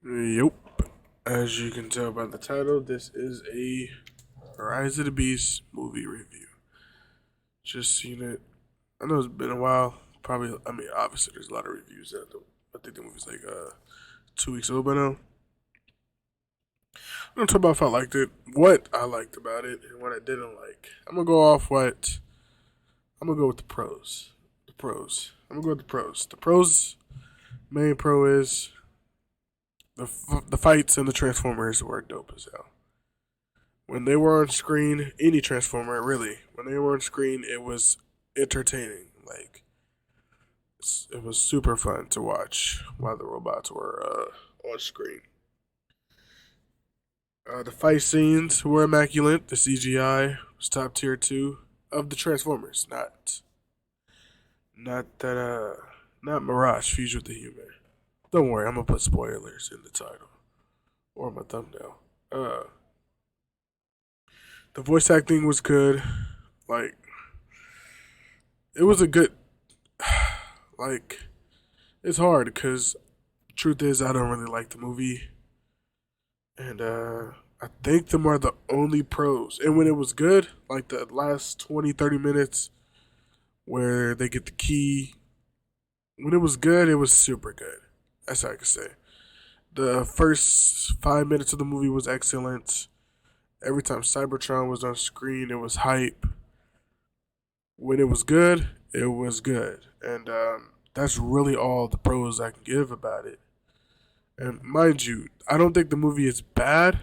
Yep. As you can tell by the title, this is a Rise of the Beast movie review. Just seen it. I know it's been a while. Probably, obviously, there's a lot of reviews out there. I think the movie's like 2 weeks old by now. I'm gonna talk about if I liked it, what I liked about it, and what I didn't like. I'm gonna go off what I'm gonna go with the pros. The pros. I'm gonna go with the pros. The pros. Main pro is the fights and the Transformers were dope as hell. When they were on screen, any Transformer really, when they were on screen, it was entertaining. Like it was super fun to watch while the robots were on screen. The fight scenes were immaculate. The CGI was top tier too of the Transformers, not that not Mirage Fuse with the Human. Don't worry, I'm gonna put spoilers in the title or my thumbnail. The voice acting was good. Like it was a good like it's hard because truth is I don't really like the movie, and I think them are the only pros. And when it was good, like the last 20, 30 minutes where they get the key, when it was good, it was super good. That's all I can say. The first 5 minutes of the movie was excellent. Every time Cybertron was on screen, it was hype. When it was good, it was good, and that's really all the pros I can give about it. And mind you, I don't think the movie is bad.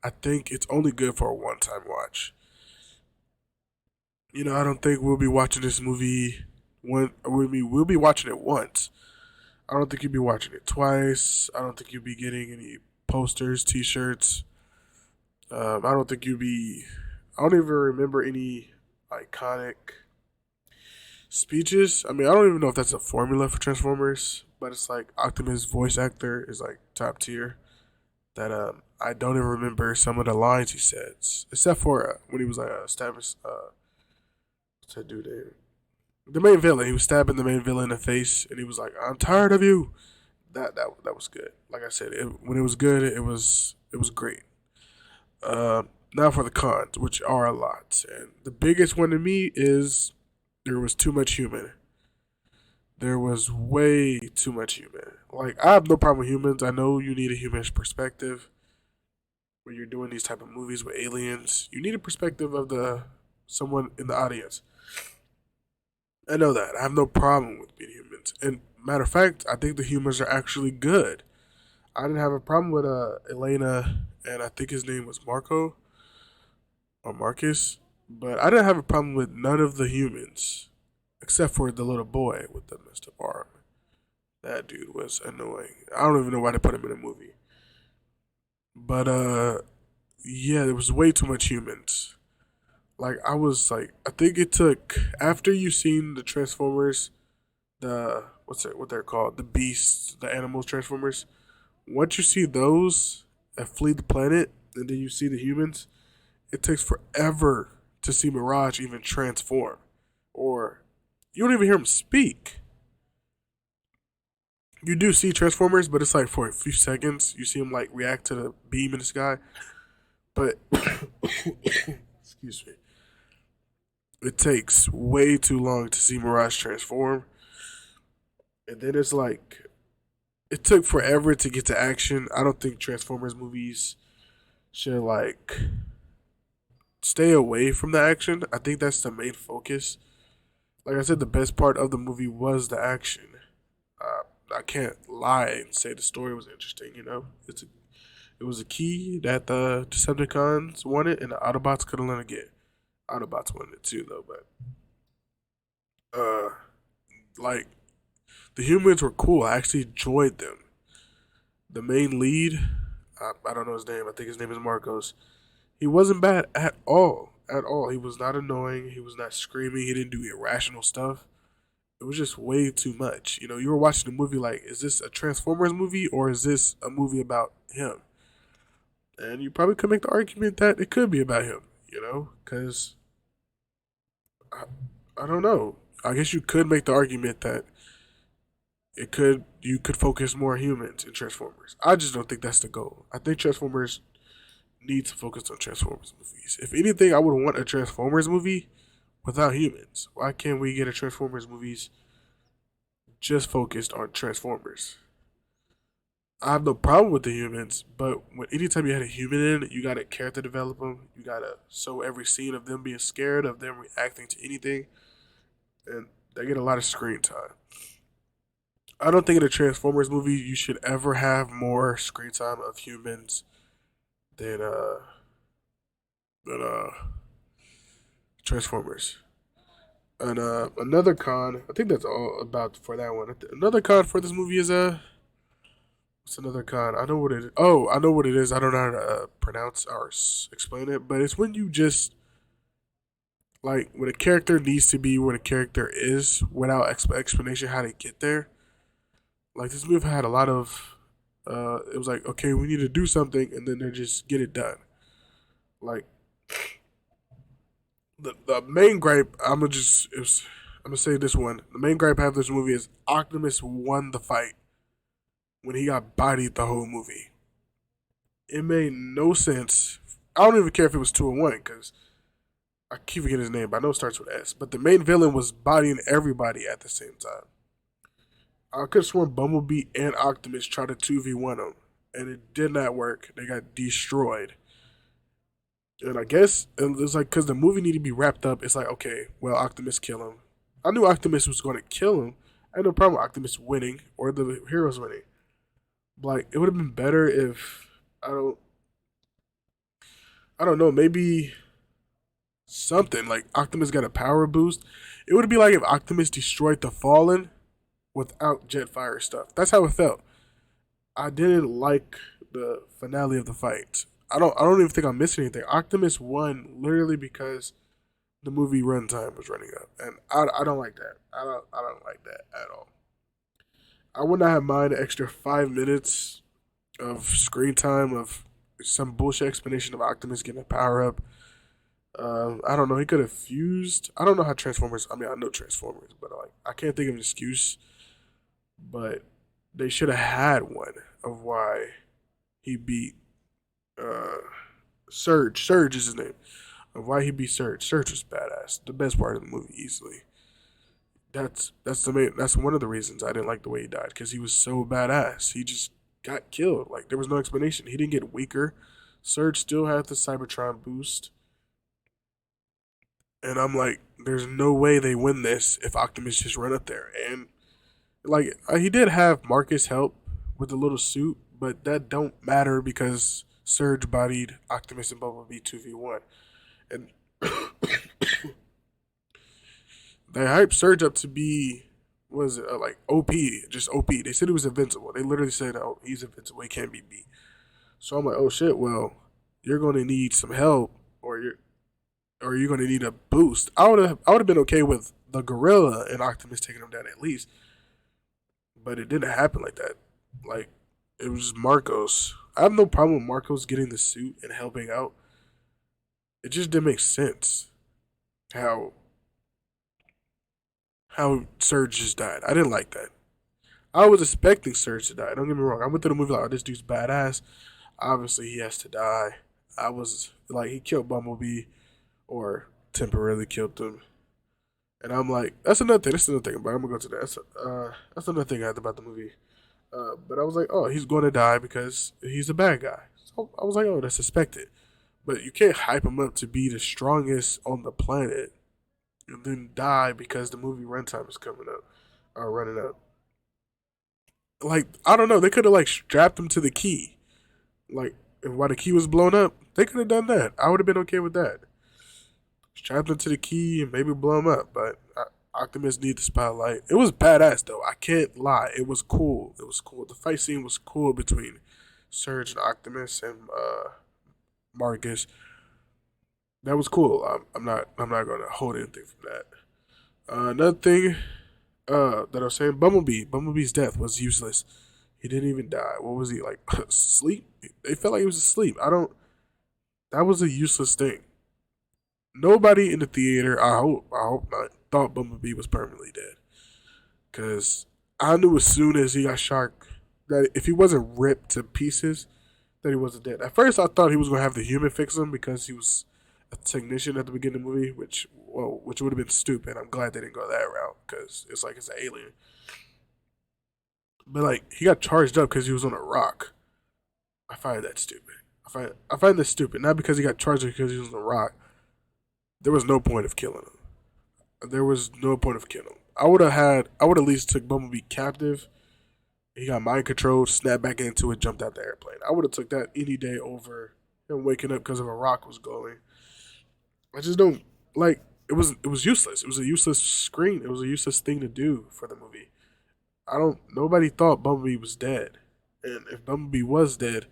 I think it's only good for a one-time watch. I don't think we'll be watching this movie we'll be watching it once. I don't think you'll be watching it twice. I don't think you'll be getting any posters, T-shirts. I don't think you'll be. I don't even remember any iconic speeches. I don't even know if that's a formula for Transformers, but it's like Optimus' voice actor is like top tier. That I don't even remember some of the lines he said, except for when he was like stabbing what's that dude name? The main villain. He was stabbing the main villain in the face, and he was like, "I'm tired of you." That was good. Like I said, when it was good, it was great. Now for the cons, which are a lot, and the biggest one to me is there was too much human. There was way too much human. Like I have no problem with humans. I know you need a human perspective when you're doing these type of movies with aliens. You need a perspective of the someone in the audience. I know that. I have no problem with being humans. And matter of fact, I think the humans are actually good. I didn't have a problem with Elena, and I think his name was Marco or Marcus, but I didn't have a problem with none of the humans except for the little boy with the messed up arm. That dude was annoying. I don't even know why they put him in a movie. But yeah, there was way too much humans. Like I was like, I think it took after you seen the Transformers, what they're called, the beasts, the animals Transformers. Once you see those that flee the planet, and then you see the humans, it takes forever to see Mirage even transform, or you don't even hear him speak. You do see Transformers, but it's like for a few seconds you see him like react to the beam in the sky. But excuse me, it takes way too long to see Mirage transform, and then it's like it took forever to get to action. I don't think Transformers movies should like stay away from the action. I think that's the main focus. Like I said, the best part of the movie was the action. I can't lie and say the story was interesting. It was a key that the Decepticons wanted, and the Autobots couldn't let it get. Autobots wanted it too, though. But like the humans were cool. I actually enjoyed them. The main lead, I don't know his name. I think his name is Marcos. He wasn't bad at all. At all. He was not annoying. He was not screaming. He didn't do irrational stuff. It was just way too much. You were watching the movie like, is this a Transformers movie or is this a movie about him? And you probably could make the argument that it could be about him, because I, I don't know. I guess you could make the argument that It could you could focus more humans in Transformers. I just don't think that's the goal. I think Transformers need to focus on Transformers movies. If anything, I would want a Transformers movie without humans. Why can't we get a Transformers movies just focused on Transformers? I have no problem with the humans, but when anytime you had a human in, you gotta character develop them. You gotta show every scene of them being scared, of them reacting to anything, and they get a lot of screen time. I don't think in a Transformers movie you should ever have more screen time of humans than than Transformers. And another con, I think that's all about for that one. Another con for this movie is what's another con? I know what it is. Oh, I know what it is. I don't know how to pronounce or explain it, but it's when you just like when a character needs to be where the character is without explanation how to get there. Like this movie had a lot of. It was like okay, we need to do something, and then they just get it done. Like the main gripe, I'm gonna say this one. The main gripe I have this movie is Optimus won the fight when he got bodied the whole movie. It made no sense. I don't even care if it was 2-1 because I keep forgetting his name, but I know it starts with S. But the main villain was bodying everybody at the same time. I could have sworn Bumblebee and Optimus tried to 2v1 him, and it did not work. They got destroyed. And I guess it's like because the movie needed to be wrapped up. It's like okay, well, Optimus kill him. I knew Optimus was going to kill him. I had no problem with Optimus winning or the heroes winning. Like it would have been better if I don't I don't know maybe something like Optimus got a power boost. It would be like if Optimus destroyed the Fallen without Jetfire stuff. That's how it felt. I didn't like the finale of the fight. I don't even think I'm missing anything. Optimus won literally because the movie runtime was running up, and I don't like that. I don't like that at all. I would not have mind an extra 5 minutes of screen time of some bullshit explanation of Optimus getting a power up. I don't know. He could have fused. I don't know how Transformers. I mean, I know Transformers, but like I can't think of an excuse. But they should have had one of why he beat uh Surge. Surge is his name. Of why he beat Surge. Surge was badass. The best part of the movie easily. That's the main. That's one of the reasons I didn't like the way he died because he was so badass. He just got killed. Like there was no explanation. He didn't get weaker. Surge still had the Cybertron boost, and I'm like, there's no way they win this if Optimus just run up there. And like he did have Marcus help with the little suit, but that don't matter because Surge bodied Optimus and Bumblebee 2v1, and they hyped Surge up to be was it like OP, just OP. They said he was invincible. They literally said, "Oh, he's invincible. He can't be beat." So I'm like, "Oh shit! Well, you're going to need some help, or you're going to need a boost." I would have been okay with the Gorilla and Optimus taking him down at least, but it didn't happen like that. Like it was just Marcos. I have no problem with Marcos getting the suit and helping out. It just didn't make sense how Surge just died. I didn't like that. I was expecting Surge to die. Don't get me wrong. I went to the movie like, oh, this dude's badass. Obviously, he has to die. I was like, he killed Bumblebee or temporarily killed him. And I'm like, that's another thing. That's another thing. But I'm gonna go to that. That's another thing I had about the movie. But I was like, oh, he's going to die because he's a bad guy. So I was like, oh, that's expected. But you can't hype him up to be the strongest on the planet and then die because the movie runtime is coming up or running up. Like I don't know, they could have like strapped him to the key, like while the key was blown up. They could have done that. I would have been okay with that. Strapped him to the key and maybe blow him up. But Optimus need the spotlight. It was badass though. I can't lie. It was cool. It was cool. The fight scene was cool between Surge and Optimus and Marcus. That was cool. I'm not gonna hold anything from that. Another thing that I was saying, Bumblebee's death was useless. He didn't even die. What was he like? Sleep? It felt like he was asleep. I don't. That was a useless thing. Nobody in the theater. I hope not. Thought Bumblebee was permanently dead. Cause I knew as soon as he got shot that if he wasn't ripped to pieces, that he wasn't dead. At first, I thought he was gonna have the human fix him because he was a technician at the beginning of the movie, which would have been stupid. I'm glad they didn't go that route because it's like it's an alien. But like he got charged up because he was on a rock. I find that stupid. I find this stupid. Not because he got charged because he was on a rock. There was no point of killing him. There was no point of killing him. I would at least took Bumblebee captive. He got mind controlled, snapped back into it, jumped out the airplane. I would have took that any day over him waking up because of a rock was going. I just don't like. It was useless. It was a useless screen. It was a useless thing to do for the movie. I don't. Nobody thought Bumblebee was dead, and if Bumblebee was dead,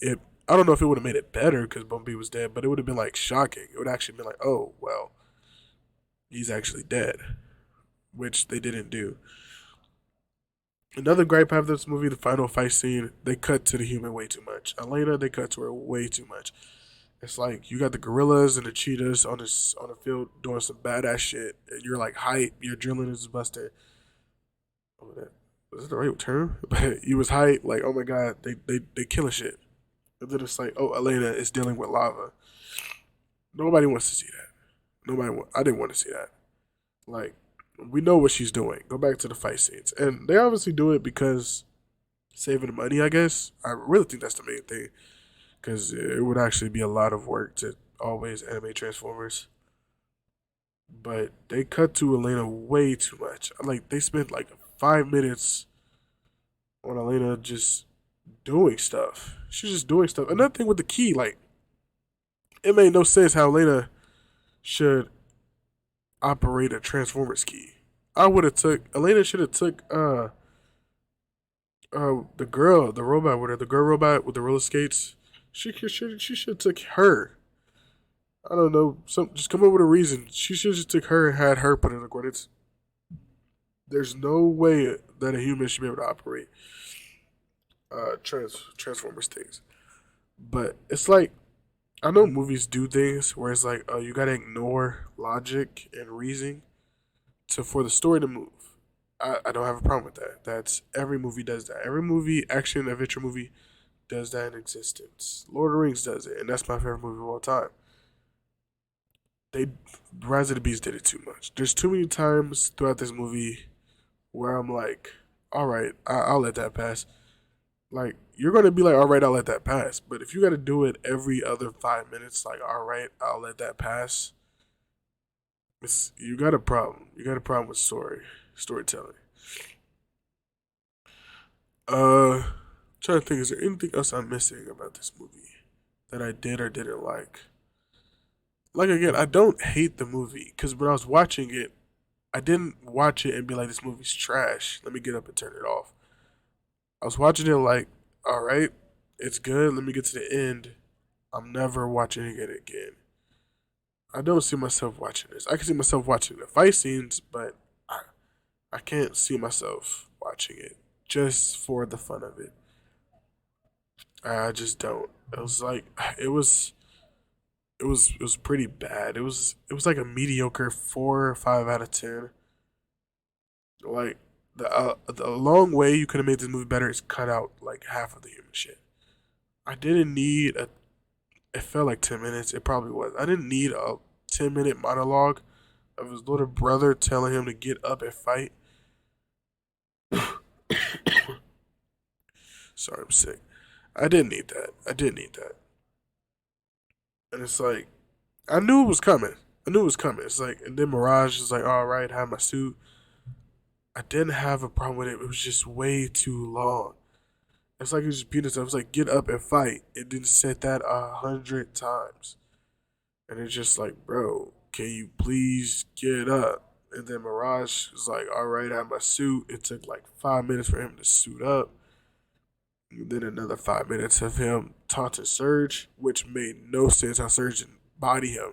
it. I don't know if it would have made it better because Bumblebee was dead, but it would have been like shocking. It would actually been like, oh well, he's actually dead, which they didn't do. Another gripe I have this movie, the final fight scene, they cut to the human way too much. Elena, they cut to her way too much. It's like you got the gorillas and the cheetahs on the field doing some badass shit, and you're like hype, your adrenaline is busted. Oh, that was that the right term? But you was hype, like oh my god, they killing shit. And then it's like, oh, Elena is dealing with lava. Nobody wants to see that. I didn't want to see that. Like, we know what she's doing. Go back to the fight scenes, and they obviously do it because saving money. I guess I really think that's the main thing because it would actually be a lot of work to always animate Transformers. But they cut to Elena way too much. Like they spent like 5 minutes on Elena just doing stuff. She's just doing stuff. Another thing with the key, like it made no sense how Elena should operate a Transformers key. I would have took Elena should have took the girl, the robot with her, the girl robot with the roller skates. She should have took her. I don't know. Some just come up with a reason. She should just took her and had her put in the coordinates. There's no way that a human should be able to operate Transformers things. But it's like I know movies do things where it's like, oh, you gotta ignore logic and reasoning to for the story to move. I don't have a problem with that. That's every movie does that. Every movie, action adventure movie, does that in existence. Lord of the Rings does it, and that's my favorite movie of all time. They Rise of the Beast did it too much. There's too many times throughout this movie where I'm like, all right, I'll let that pass. Like you're gonna be like, all right, I'll let that pass. But if you got to do it every other 5 minutes, like, all right, I'll let that pass. You got a problem. You got a problem with storytelling. Trying to think, is there anything else I'm missing about this movie that I did or didn't like? Like again, I don't hate the movie because when I was watching it, I didn't watch it and be like, this movie's trash. Let me get up and turn it off. I was watching it like, all right, it's good. Let me get to the end. I'm never watching it again. I don't see myself watching this. I can see myself watching the fight scenes, but I, I can't see myself watching it just for the fun of it. I just don't. It was like it was pretty bad. It was like a mediocre 4 or 5 out of 10. Like the long way you could have made this movie better is cut out like half of the human shit. I didn't need a. It felt like 10 minutes. It probably was. I didn't need a 10-minute monologue of his little brother telling him to get up and fight. Sorry, I'm sick. I didn't need that. I didn't need that. And it's like I knew it was coming. I knew it was coming. It's like, and then Mirage is like, all right, I have my suit. I didn't have a problem with it. It was just way too long. It's like he was just beating himself. It's like, get up and fight. It didn't say that 100 times. And it's just like, bro, can you please get up? And then Mirage was like, all right, I have my suit. It took like 5 minutes for him to suit up. And then another 5 minutes of him taunting Surge, which made no sense how Surge didn't body him.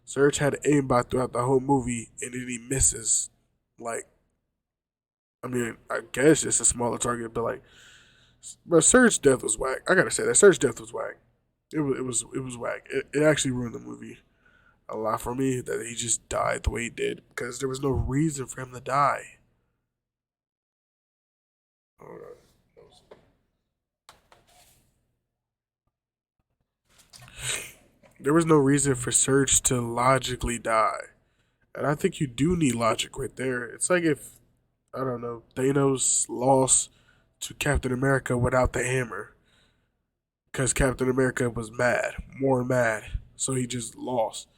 Surge had an aimbot throughout the whole movie, and then he misses. Like, I mean, I guess it's a smaller target, but like, but Surge's death was whack. I gotta say that Surge's death was whack. It was whack. It actually ruined the movie a lot for me that he just died the way he did because there was no reason for him to die. Hold on. There was no reason for Surge to logically die. And I think you do need logic right there. It's like if, I don't know, Thanos lost to Captain America without the hammer. Because Captain America was mad, more mad. So he just lost.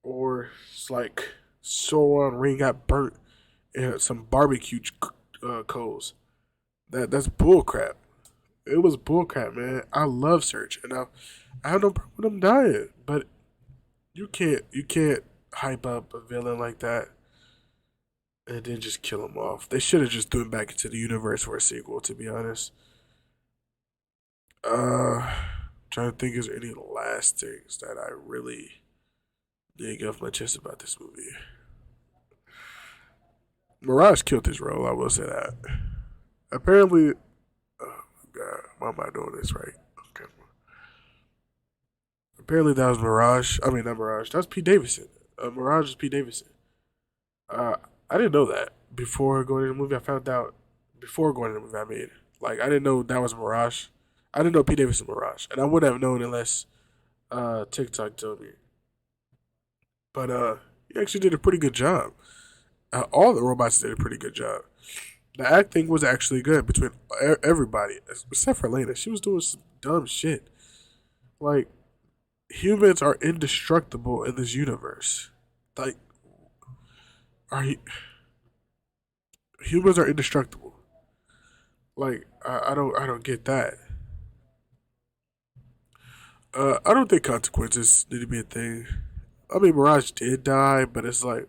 Or it's like Sauron Ring got burnt in some barbecue coals. That's bullcrap. It was bullcrap, man. I love Surge, and I have no problem with him dying. But you can't hype up a villain like that and then just kill him off. They should have just threw him back into the universe for a sequel. To be honest, trying to think, is there any last things that I really didn't get off my chest about this movie? Mirage killed his role. I will say that. Apparently, oh my god, why am I doing this right? Okay. Apparently that was Mirage. I mean, not Mirage. That was Pete Davidson. Mirage is Pete Davidson. Uh, I didn't know that before going to the movie. I found out before going to the movie. I mean, like I didn't know that was Mirage. I didn't know Pete Davidson Mirage, and I would have known unless TikTok told me. But he actually did a pretty good job. All the robots did a pretty good job. The acting was actually good between everybody, except for Lena. She was doing some dumb shit. Like humans are indestructible in this universe. Like, are you, humans are indestructible? Like, I don't get that. I don't think consequences need to be a thing. I mean, Mirage did die, but it's like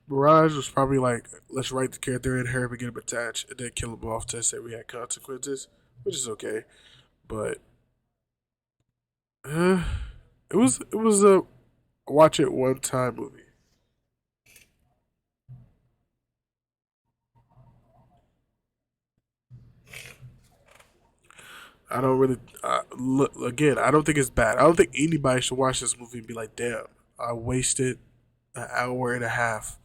Mirage was probably like, let's write the character in her and get him attached, and then kill him off to say we had consequences, which is okay. But uh, it was a watch it one time movie. I don't really look again. I don't think it's bad. I don't think anybody should watch this movie and be like, "Damn, I wasted an hour and a half."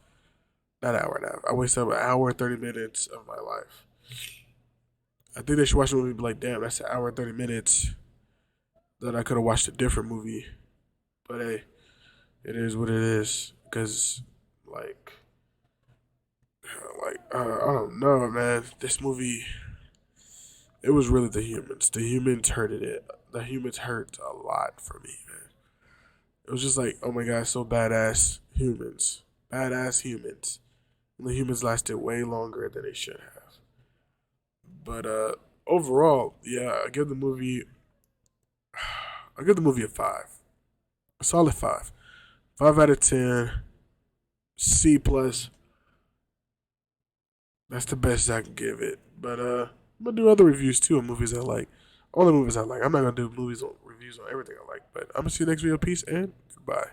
Not an hour and a half. I wasted an hour and 30 minutes of my life. I think they should watch the movie and be like, "Damn, that's an hour and 30 minutes that I could have watched a different movie." But hey, it is what it is. Cause like, I don't know, man. This movie, it was really the humans. The humans hurted it. The humans hurt a lot for me, man. It was just like, oh my god, so badass humans, badass humans. And the humans lasted way longer than they should have. But overall, yeah, I give the movie a five, a solid five, 5 out of 10, C plus. That's the best I can give it. But I'm gonna do other reviews too on movies I like. All the movies I like. I'm not gonna do movies on reviews on everything I like. But I'm gonna see you next video. Peace and goodbye.